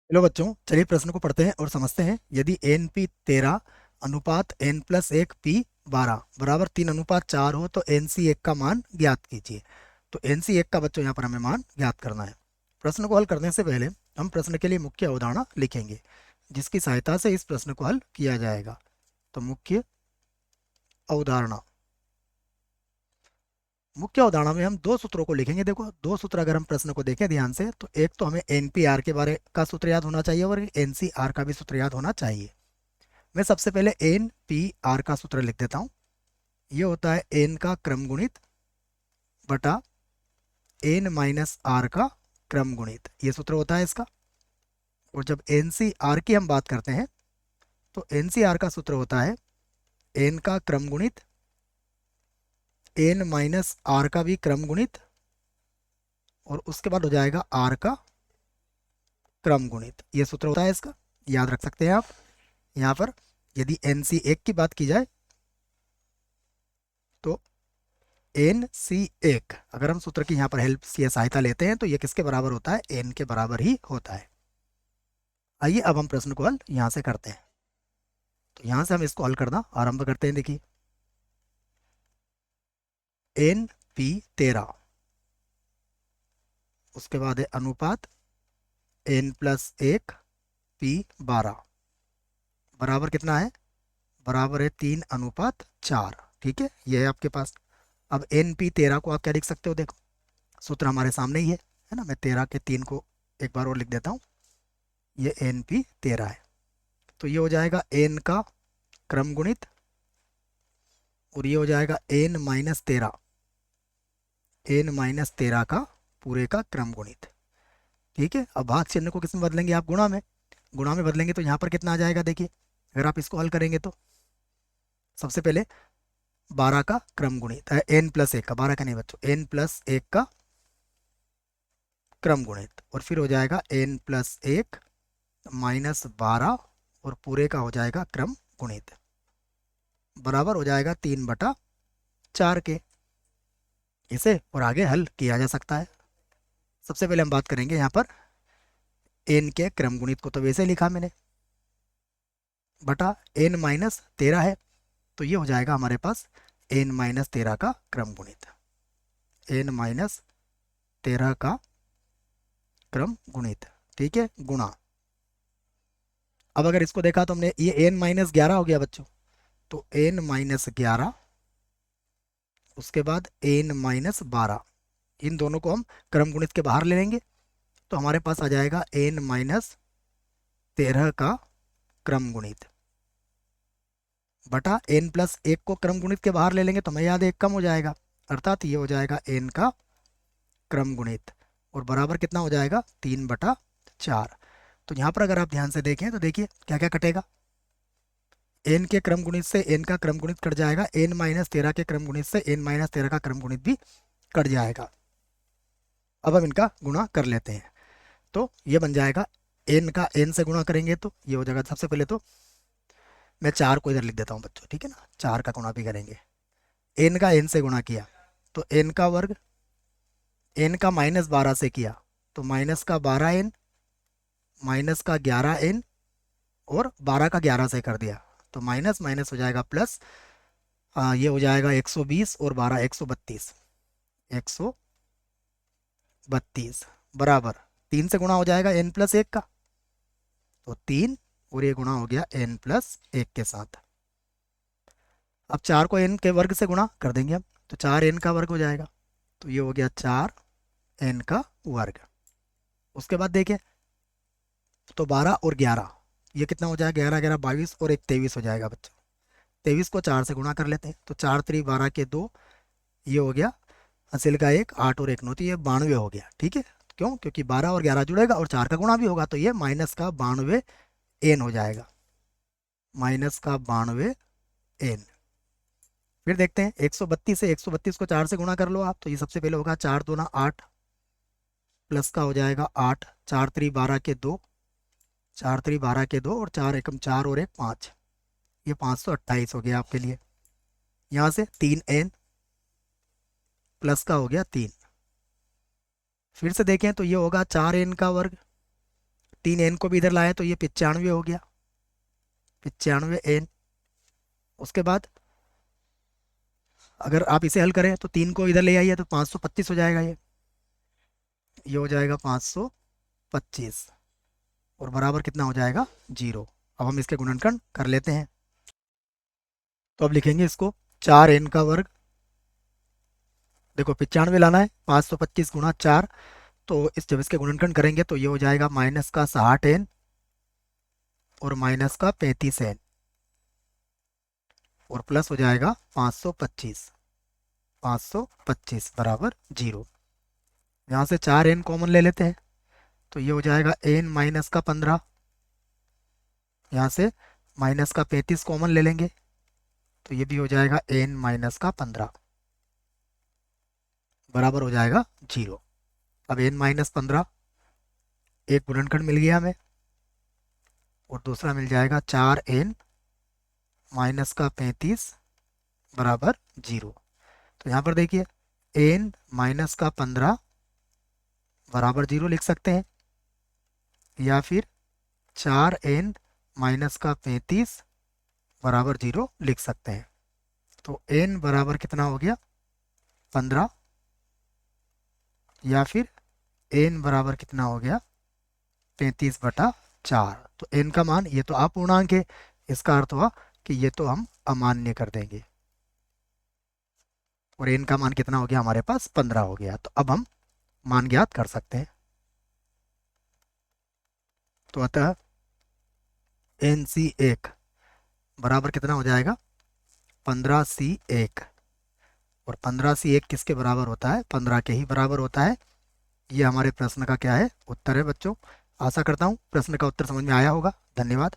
चलो बच्चों, चलिए प्रश्न को पढ़ते हैं और समझते हैं। यदि एन पी 13 अनुपात एन प्लस एक पी 12 बराबर 3:4 हो तो एन सी एक का मान ज्ञात कीजिए। तो एन सी एक का बच्चों यहाँ पर हमें मान ज्ञात करना है। प्रश्न को हल करने से पहले हम प्रश्न के लिए मुख्य अवधारणा लिखेंगे, जिसकी सहायता से इस प्रश्न को हल किया जाएगा। तो अवधारणा मुख्य अवधारणा में हम दो सूत्रों को लिखेंगे। देखो, दो सूत्र अगर हम प्रश्न को देखें ध्यान से, तो एक तो हमें एन पी आर के बारे का सूत्र याद होना चाहिए और एन सी आर का भी सूत्र याद होना चाहिए। मैं सबसे पहले एन पी आर का सूत्र लिख देता हूँ। ये होता है एन का क्रम गुणित बटा एन माइनस आर का क्रम गुणित, ये सूत्र होता है इसका। और जब एन सी आर की हम बात करते हैं तो एन सी आर का सूत्र होता है एन का क्रम गुणित एन माइनस आर का भी क्रम गुणित, और उसके बाद हो जाएगा आर का क्रम गुणित। ये सूत्र होता है इसका, याद रख सकते हैं आप। यहाँ पर यदि एन सी एक की बात की जाए तो एन सी एक, अगर हम सूत्र की यहाँ पर हेल्प या सहायता लेते हैं तो ये किसके बराबर होता है? एन के बराबर ही होता है। आइए अब हम प्रश्न को हल यहाँ से करते हैं। तो यहाँ से हम इसको हल करना आरंभ करते हैं। देखिए, एन पी 13, उसके बाद है अनुपात एन प्लस एक पी 12 बराबर कितना है? बराबर है 3:4। ठीक है, ये है आपके पास। अब एन पी 13 को आप क्या लिख सकते हो? देखो, सूत्र हमारे सामने ही है ना। मैं 13 के 3 को एक बार और लिख देता हूँ। ये एन पी 13 है, तो ये हो जाएगा एन का क्रम गुणित, और ये हो जाएगा एन माइनस 13 का पूरे का क्रम गुणित। ठीक है, अब भाग चिन्ह को किस में बदलेंगे आप? गुणा में। गुणा में बदलेंगे तो यहाँ पर कितना आ जाएगा? देखिए, अगर आप इसको हल करेंगे तो सबसे पहले 12 का क्रम गुणित, एन प्लस एक का, 12 का नहीं बच्चों, एन प्लस एक का क्रम गुणित, और फिर हो जाएगा एन प्लस एक माइनस 12 और पूरे का हो जाएगा क्रम गुणित, बराबर हो जाएगा 3/4 के। इसे और आगे हल किया जा सकता है। सबसे पहले हम बात करेंगे यहाँ पर एन के क्रम गुणित को, तो वैसे लिखा मैंने, बटा n-13 है, तो ये हो जाएगा हमारे पास n-13 का क्रम गुणित, n-13 का क्रम गुणित। ठीक है, गुणा। अब अगर इसको देखा तो हमने, ये n-11 हो गया बच्चों, तो n-11, उसके बाद n-12, इन दोनों को हम क्रम गुणित के बाहर ले लेंगे, तो हमारे पास आ जाएगा n-13 का क्रम गुणित बटा n प्लस एक को क्रम गुणित के बाहर ले लेंगे तो हमें याद है एक कम हो जाएगा, अर्थात ये हो जाएगा n का क्रम गुणित, और बराबर कितना हो जाएगा? 3/4। तो यहाँ पर अगर आप ध्यान से देखें तो देखिए क्या क्या कटेगा। n के क्रम गुणित से n का क्रम गुणित कट जाएगा, n-13 के क्रम गुणित से n-13 का क्रम गुणित भी कट जाएगा। अब हम इनका गुणा कर लेते हैं, तो ये बन जाएगा n का n से गुणा करेंगे तो ये हो जाएगा। सबसे पहले तो मैं 4 को इधर लिख देता हूँ बच्चों, ठीक है ना, 4 का गुणा भी करेंगे। n का n से गुणा किया तो n का वर्ग, n का -12 से किया तो माइनस का 12n, माइनस का 11n, और 12 का 11 से कर दिया तो माइनस माइनस हो जाएगा प्लस। ये हो जाएगा 120 और 12 132, 132 बराबर 3 से गुणा हो जाएगा n प्लस एक का, तो 3, और ये गुणा हो गया n प्लस एक के साथ। अब 4 को n के वर्ग से गुणा कर देंगे हम, तो 4n का वर्ग हो जाएगा, तो ये हो गया 4n का वर्ग। उसके बाद देखें तो 12 और 11, ये कितना हो जाएगा? 11 11 22 और एक 23 हो जाएगा बच्चों। 23 को 4 से गुणा कर लेते हैं, तो 4 3 12 के 2, ये हो गया हासिल का 1, 8 और 1 9, तो ये 92 हो गया। ठीक है, क्यों? क्योंकि 12 और 11 जुड़ेगा और 4 का गुणा भी होगा, तो ये माइनस का 92 एन हो जाएगा, माइनस का 92 एन। फिर देखते हैं 132 से, 132 को 4 से गुणा कर लो आप, तो ये सबसे पहले होगा 4 दूना 8, प्लस का हो जाएगा 8, 4 3 12 के 2, 4 3 12 के 2, और 4 एकम 4 और 1 5, ये 528 हो गया आपके लिए। यहाँ से 3n प्लस का हो गया 3। फिर से देखें तो ये होगा 4n का वर्ग 3 एन को भी इधर लाया तो ये 95 हो गया, 95 एन। उसके बाद अगर आप इसे हल करें तो 3 को इधर ले आइए तो 525 हो जाएगा, ये हो जाएगा 525 और बराबर कितना हो जाएगा 0। अब हम इसके गुणनखंड कर लेते हैं। तो अब लिखेंगे इसको 4n का वर्ग, देखो 95 लाना है, 525 गुणा 4, तो इस जब इसके गुणनखंड करेंगे तो ये हो जाएगा माइनस का 60n और माइनस का 35n और प्लस हो जाएगा 525, 525 बराबर 0। यहाँ से 4n कॉमन ले लेते हैं तो ये हो जाएगा n माइनस का 15, यहाँ से माइनस का 35 कॉमन ले लेंगे तो ये भी हो जाएगा n माइनस का 15 बराबर हो जाएगा 0। अब n माइनस 15 एक गुणनखंड मिल गया हमें और दूसरा मिल जाएगा 4n माइनस का 35 बराबर 0। तो यहाँ पर देखिए n माइनस का 15 बराबर 0 लिख सकते हैं, या फिर 4n माइनस का 35 बराबर 0 लिख सकते हैं। तो n बराबर कितना हो गया 15, या फिर n बराबर कितना हो गया 35/4। तो n का मान, ये तो अपूर्णांक है, इसका अर्थ हुआ कि ये तो हम अमान्य कर देंगे और n का मान कितना हो गया हमारे पास 15 हो गया। तो अब हम मान ज्ञात कर सकते हैं। तो अतः NC1 बराबर कितना हो जाएगा 15C1 और 15C1 किसके बराबर होता है 15 के ही बराबर होता है। ये हमारे प्रश्न का क्या है उत्तर है बच्चों। आशा करता हूँ प्रश्न का उत्तर समझ में आया होगा। धन्यवाद।